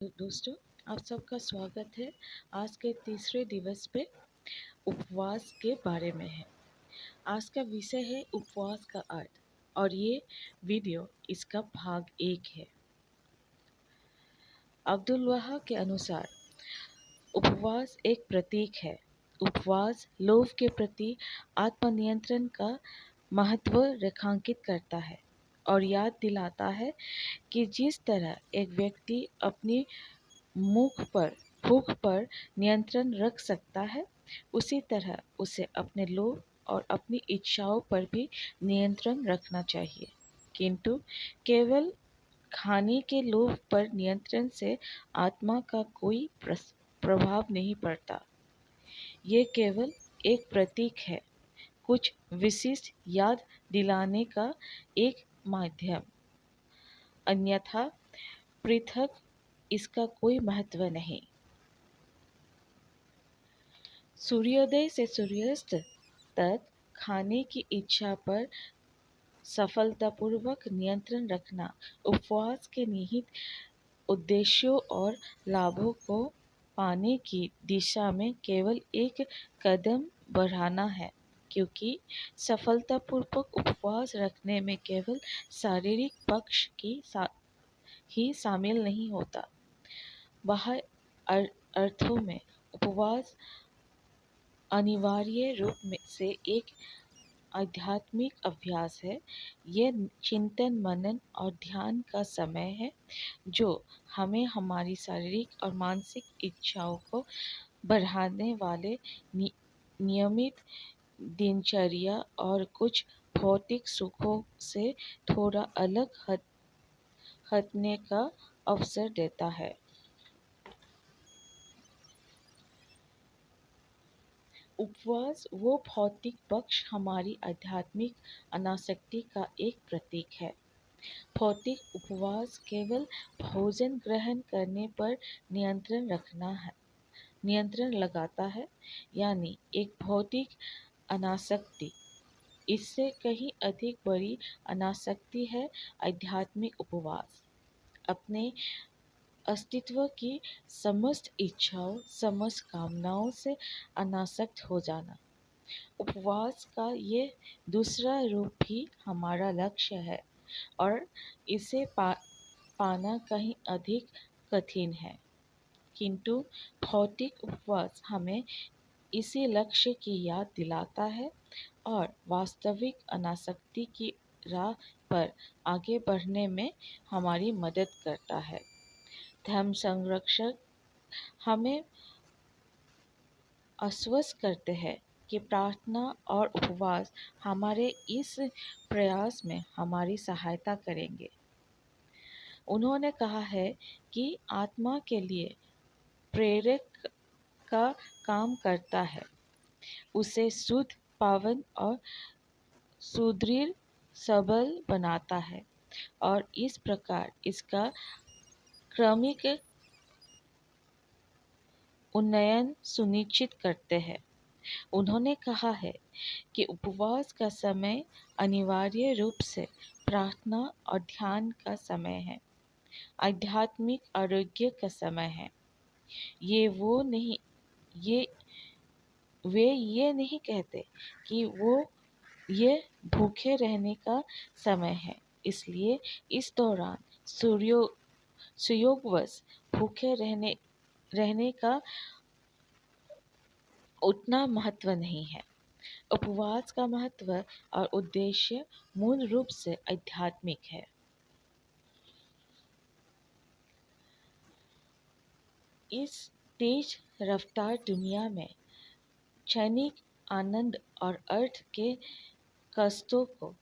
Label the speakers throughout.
Speaker 1: दोस्तों, आप सबका स्वागत है। आज के तीसरे दिवस पे उपवास के बारे में है। आज का विषय है उपवास का अर्थ और ये वीडियो इसका भाग 1 है। अब्दुल वहाब के अनुसार उपवास एक प्रतीक है। उपवास लोभ के प्रति आत्मनियंत्रण का महत्व रेखांकित करता है और याद दिलाता है कि जिस तरह एक व्यक्ति अपनी भूख पर नियंत्रण रख सकता है, उसी तरह उसे अपने लोभ और अपनी इच्छाओं पर भी नियंत्रण रखना चाहिए। किंतु केवल खाने के लोभ पर नियंत्रण से आत्मा का कोई प्रभाव नहीं पड़ता। ये केवल एक प्रतीक है, कुछ विशिष्ट याद दिलाने का एक माध्यम। अन्यथा पृथक इसका कोई महत्व नहीं। सूर्योदय से सूर्यास्त तक खाने की इच्छा पर सफलतापूर्वक नियंत्रण रखना उपवास के निहित उद्देश्यों और लाभों को पाने की दिशा में केवल एक कदम बढ़ाना है, क्योंकि सफलतापूर्वक उपवास रखने में केवल शारीरिक पक्ष ही शामिल नहीं होता। बाह्य अर्थों में उपवास अनिवार्य रूप से एक आध्यात्मिक अभ्यास है। यह चिंतन, मनन और ध्यान का समय है जो हमें हमारी शारीरिक और मानसिक इच्छाओं को बढ़ाने वाले नियमित दिनचर्या और कुछ भौतिक सुखों से थोड़ा अलग हटने का अवसर देता है। उपवास वो भौतिक पक्ष हमारी आध्यात्मिक अनासक्ति का एक प्रतीक है। भौतिक उपवास केवल भोजन ग्रहण करने पर नियंत्रण लगाता है, यानी एक भौतिक अनासक्ति। इससे कहीं अधिक बड़ी अनासक्ति है आध्यात्मिक उपवास। अपने अस्तित्व की समस्त इच्छाओं, समस्त कामनाओं से अनासक्त हो जाना। उपवास का ये दूसरा रूप भी हमारा लक्ष्य है और इसे पाना कहीं अधिक कठिन है। किंतु भौतिक उपवास हमें इसी लक्ष्य की याद दिलाता है और वास्तविक अनासक्ति की राह पर आगे बढ़ने में हमारी मदद करता है। धर्म संरक्षक हमें आश्वस्त करते हैं कि प्रार्थना और उपवास हमारे इस प्रयास में हमारी सहायता करेंगे। उन्होंने कहा है कि आत्मा के लिए प्रेरक का काम करता है, उसे शुद्ध, पावन और सुदृढ़ सबल बनाता है और इस प्रकार इसका क्रमिक उन्नयन सुनिश्चित करते हैं। उन्होंने कहा है कि उपवास का समय अनिवार्य रूप से प्रार्थना और ध्यान का समय है, आध्यात्मिक आरोग्य का समय है। ये वो नहीं ये वे ये नहीं कहते कि ये भूखे रहने का समय है, इसलिए इस दौरान सुयोगवश भूखे रहने का उतना महत्व नहीं है। उपवास का महत्व और उद्देश्य मूल रूप से आध्यात्मिक है। इस तेज रफ्तार दुनिया में क्षणिक आनंद और अर्थ के कष्टों को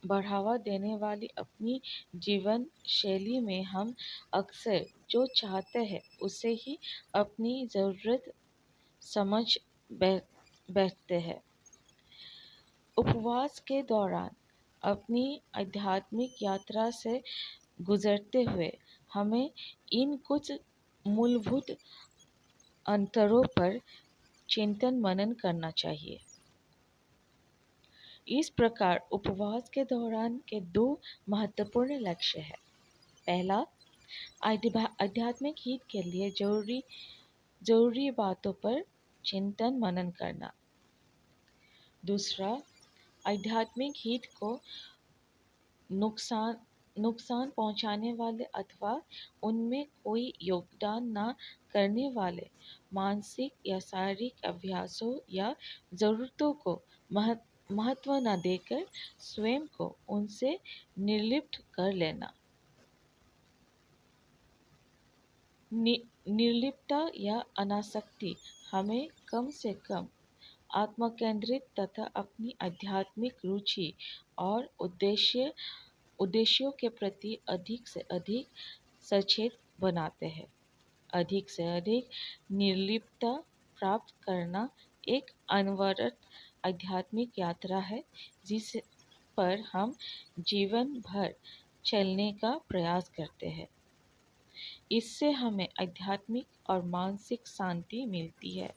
Speaker 1: बढ़ावा देने वाली अपनी जीवन शैली में हम अक्सर जो चाहते हैं उसे ही अपनी ज़रूरत समझ बैठते हैं। उपवास के दौरान अपनी आध्यात्मिक यात्रा से गुजरते हुए हमें इन कुछ मूलभूत अंतरों पर चिंतन मनन करना चाहिए। इस प्रकार उपवास के दौरान के दो महत्वपूर्ण लक्ष्य हैं। पहला, आध्यात्मिक हित के लिए जरूरी जरूरी बातों पर चिंतन मनन करना। दूसरा, आध्यात्मिक हित को नुकसान नुकसान पहुंचाने वाले अथवा उनमें कोई योगदान न करने वाले मानसिक या शारीरिक अभ्यासों या ज़रूरतों को महत्व न देकर स्वयं को उनसे निर्लिप्त कर लेना। निर्लिप्तता या अनासक्ति हमें कम से कम आत्मकेंद्रित तथा अपनी आध्यात्मिक रुचि और उद्देश्यों के प्रति अधिक से अधिक सचेत बनाते हैं। अधिक से अधिक निर्लिप्तता प्राप्त करना एक अनवरत आध्यात्मिक यात्रा है जिस पर हम जीवन भर चलने का प्रयास करते हैं। इससे हमें आध्यात्मिक और मानसिक शांति मिलती है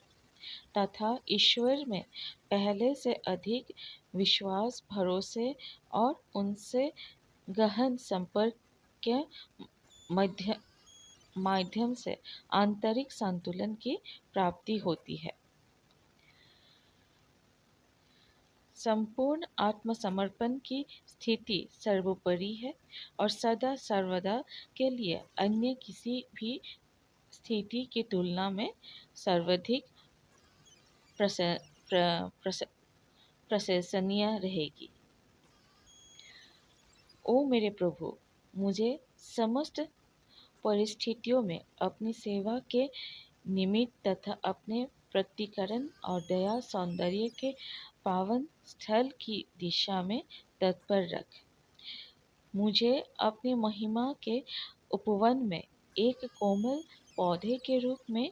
Speaker 1: तथा ईश्वर में पहले से अधिक विश्वास, भरोसे और उनसे गहन संपर्क के मध्य माध्यम से आंतरिक संतुलन की प्राप्ति होती है। संपूर्ण आत्मसमर्पण की स्थिति सर्वोपरि है और सदा सर्वदा के लिए अन्य किसी भी स्थिति की तुलना में सर्वाधिक प्रशंसनीय रहेगी। ओ मेरे प्रभु, मुझे समस्त परिस्थितियों में अपनी सेवा के निमित्त तथा अपने प्रतिकरण और दया सौंदर्य के पावन स्थल की दिशा में तत्पर रख। मुझे अपनी महिमा के उपवन में एक कोमल पौधे के रूप में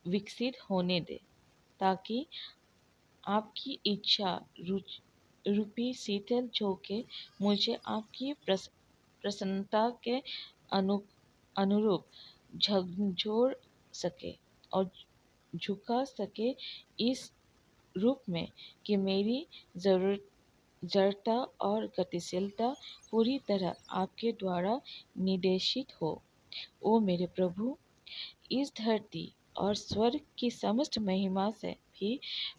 Speaker 1: विकसित होने दे, ताकि आपकी इच्छा रूपी शीतल झोंके मुझे आपकी प्रसन्नता के अनुरूप झकझोर सके और झुका सके, इस रूप में कि मेरी जड़ता और गतिशीलता पूरी तरह आपके द्वारा निर्देशित हो। ओ मेरे प्रभु, इस धरती और स्वर्ग की समस्त महिमा से भी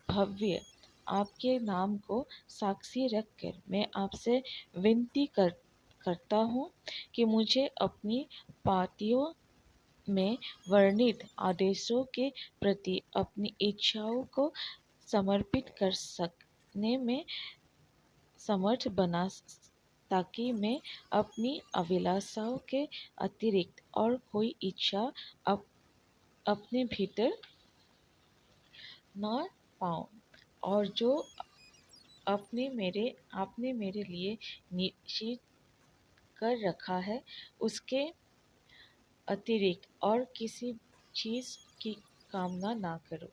Speaker 1: भव्य आपके नाम को साक्षी रखकर मैं आपसे विनती करता हूँ कि मुझे अपनी पातियों में वर्णित आदेशों के प्रति अपनी इच्छाओं को समर्पित कर सकने में समर्थ बना, ताकि मैं अपनी अभिलाषाओं के अतिरिक्त और कोई इच्छा अपने भीतर न पाऊं और जो आपने मेरे लिए निश्चित कर रखा है उसके अतिरिक्त और किसी चीज़ की कामना ना करो।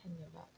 Speaker 1: धन्यवाद।